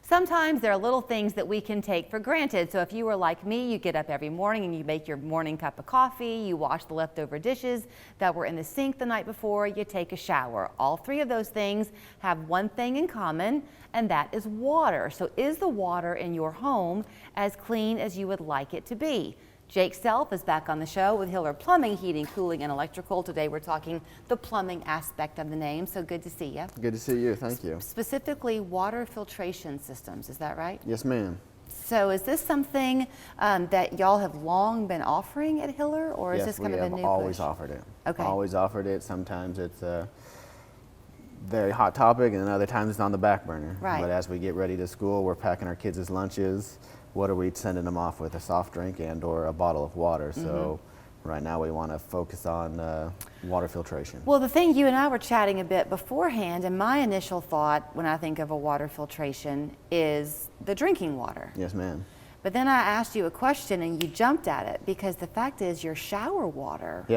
Sometimes there are little things that we can take for granted. So if you were like me, you get up every morning and you make your morning cup of coffee, you wash the leftover dishes that were in the sink the night before, you take a shower. All three of those things have one thing in common, and that is water. So is the water in your home as clean as you would like it to be? Jake Self is back on the show with Hiller Plumbing, Heating, Cooling, and Electrical. Today we're talking the plumbing aspect of the name, so good to see you. Good to see you, thank you. Specifically water filtration systems, is that right? Yes, ma'am. So is this something that y'all have long been offering at Hiller, or is this kind of a new push? Yes, we have always offered it. Okay. Always offered it. Sometimes it's a very hot topic, and other times it's on the back burner. Right. But as we get ready to school, we're packing our kids' lunches. What are we sending them off with? A soft drink and or a bottle of water. So right now we want to focus on water filtration. Well, the thing you and I were chatting a bit beforehand, and my initial thought when I think of a water filtration is the drinking water. Yes, ma'am. But then I asked you a question and you jumped at it, because the fact is your shower water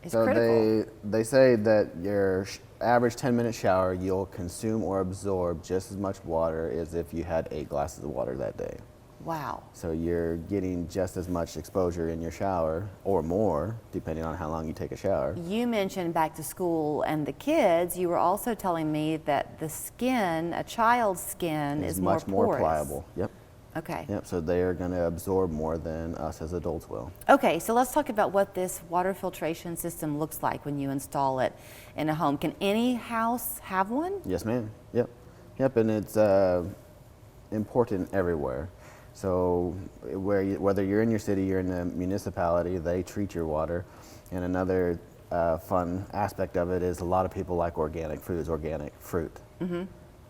is critical. They say that your average 10-minute shower, you'll consume or absorb just as much water as if you had 8 glasses of water that day. Wow. So you're getting just as much exposure in your shower or more, depending on how long you take a shower. You mentioned back to school and the kids. You were also telling me that the skin, a child's skin, is much more more porous. pliable. Yep. Okay. Yep. So they are going to absorb more than us as adults will. Okay, so let's talk about what this water filtration system looks like when you install it in a home. Can any house have one? Yes, ma'am. Yep. Yep. And it's important everywhere. So whether you're in your city, you're in the municipality, they treat your water. And another fun aspect of it is a lot of people like organic foods, organic fruit.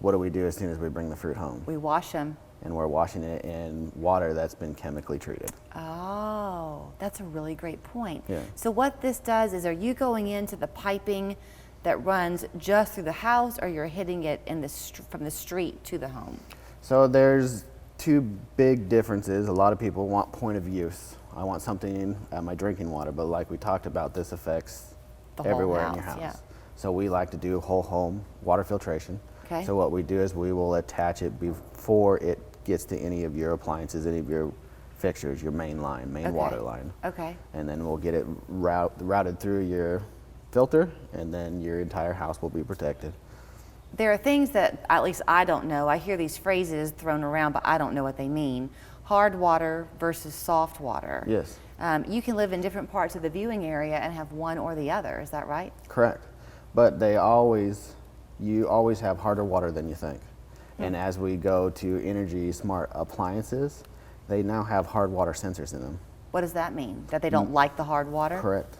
What do we do as soon as we bring the fruit home? We wash them. And we're washing it in water that's been chemically treated. Oh, that's a really great point. Yeah. So what this does is, are you going into the piping that runs just through the house, or you're hitting it in from the street to the home? So there's 2 big differences. A lot of people want point of use. I want something at my drinking water, but like we talked about, this affects The whole everywhere in your house, house. yeah. So we like to do whole home water filtration. Okay. So what we do is we will attach it before it gets to any of your appliances, any of your fixtures, your main line, main water line. Okay. And then we'll get it routed through your filter, and then your entire house will be protected. There are things that at least I don't know. I hear these phrases thrown around, but I don't know what they mean. Hard water versus soft water. Yes. You can live in different parts of the viewing area and have one or the other. Is that right? Correct. But you always have harder water than you think. And as we go to energy smart appliances, they now have hard water sensors in them. What does that mean? That they don't like the hard water? Correct.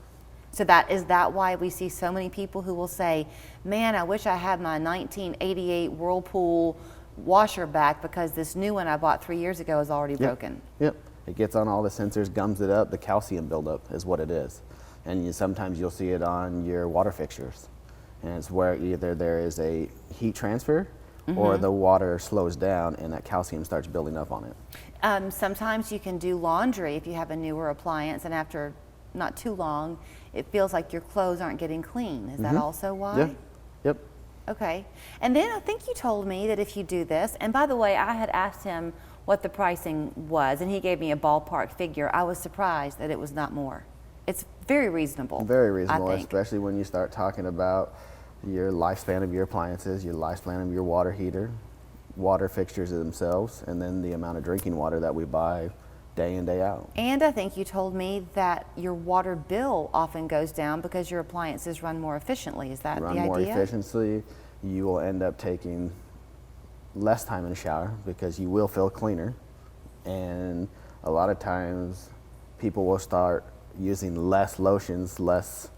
So is that why we see so many people who will say, man, I wish I had my 1988 Whirlpool washer back, because this new one I bought 3 years ago is already broken. Yep. It gets on all the sensors, gums it up. The calcium buildup is what it is. And sometimes you'll see it on your water fixtures. And it's where either there is a heat transfer or the water slows down and that calcium starts building up on it. Sometimes you can do laundry if you have a newer appliance, and after not too long, it feels like your clothes aren't getting clean. Is that also why? Yeah. Yep. Okay. And then I think you told me that if you do this, and by the way, I had asked him what the pricing was, and he gave me a ballpark figure. I was surprised that it was not more. It's very reasonable. Very reasonable, I think. especially when you start talking about your lifespan of your appliances, your lifespan of your water heater, water fixtures themselves, and then the amount of drinking water that we buy day in, day out. And I think you told me that your water bill often goes down because your appliances run more efficiently. Is that the idea? Run more efficiently, you will end up taking less time in the shower because you will feel cleaner. And a lot of times people will start using less lotions, less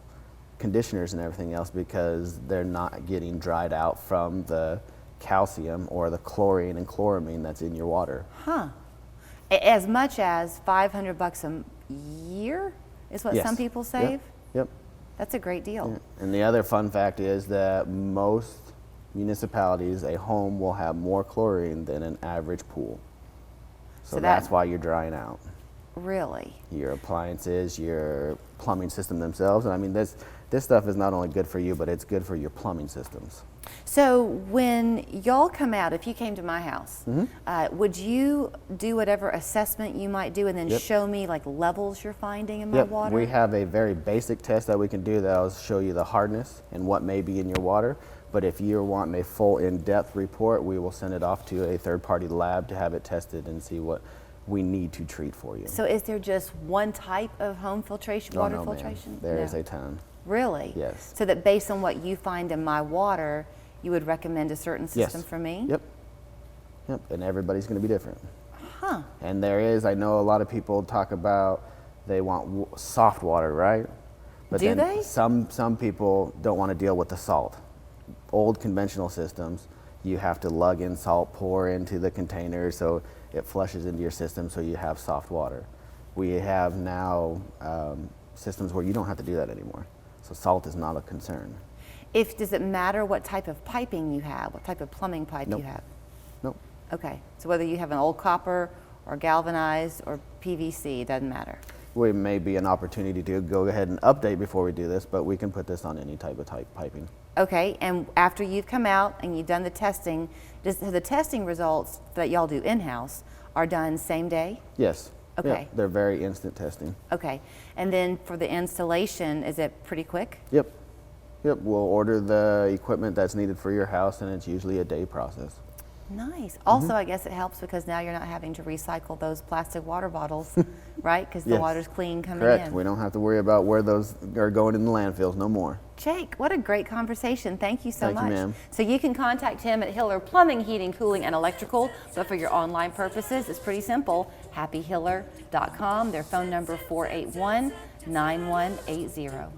conditioners and everything else, because they're not getting dried out from the calcium or the chlorine and chloramine that's in your water. Huh. As much as $500 a year is what some people save? Yep. That's a great deal. Yeah. And the other fun fact is that most municipalities, a home will have more chlorine than an average pool. So that's why you're drying out. Really? Your appliances, your plumbing system themselves. And I mean, this stuff is not only good for you, but it's good for your plumbing systems. So when y'all come out, if you came to my house, would you do whatever assessment you might do and then Yep. show me like levels you're finding in my Yep, water? we have a very basic test that we can do that'll show you the hardness and what may be in your water. But if you're wanting a full in-depth report, we will send it off to a third-party lab to have it tested and see what we need to treat for you. So is there just one type of home filtration, water no, ma'am. filtration? There No. is a ton. Really? Yes. So that based on what you find in my water, you would recommend a certain system Yes. for me? Yep. Yep, and everybody's going to be different. Huh. And there is, I know a lot of people talk about they want soft water, right? But Do then they? Some people don't want to deal with the salt. Old conventional systems, you have to lug in salt, pour into the container so it flushes into your system so you have soft water. We have now systems where you don't have to do that anymore. So salt is not a concern. Does it matter what type of piping you have, what type of plumbing pipe Nope. you have? Nope. Okay, so whether you have an old copper or galvanized or PVC, it doesn't matter. We may be an opportunity to go ahead and update before we do this, but we can put this on any type of piping. Okay, and after you've come out and you've done the testing, so the testing results that y'all do in-house are done same day? Yes. Okay. Yep, they're very instant testing. Okay, and then for the installation, is it pretty quick? Yep. Yep, we'll order the equipment that's needed for your house, and it's usually a day process. Nice. Also, I guess it helps because now you're not having to recycle those plastic water bottles, right? Because the Yes. water's clean coming Correct. in. We don't have to worry about where those are going in the landfills no more. Jake, what a great conversation. Thank you so Thank you, much. ma'am. So you can contact him at Hiller Plumbing, Heating, Cooling, and Electrical. But for your online purposes, it's pretty simple. happyhiller.com. Their phone number 481-9180.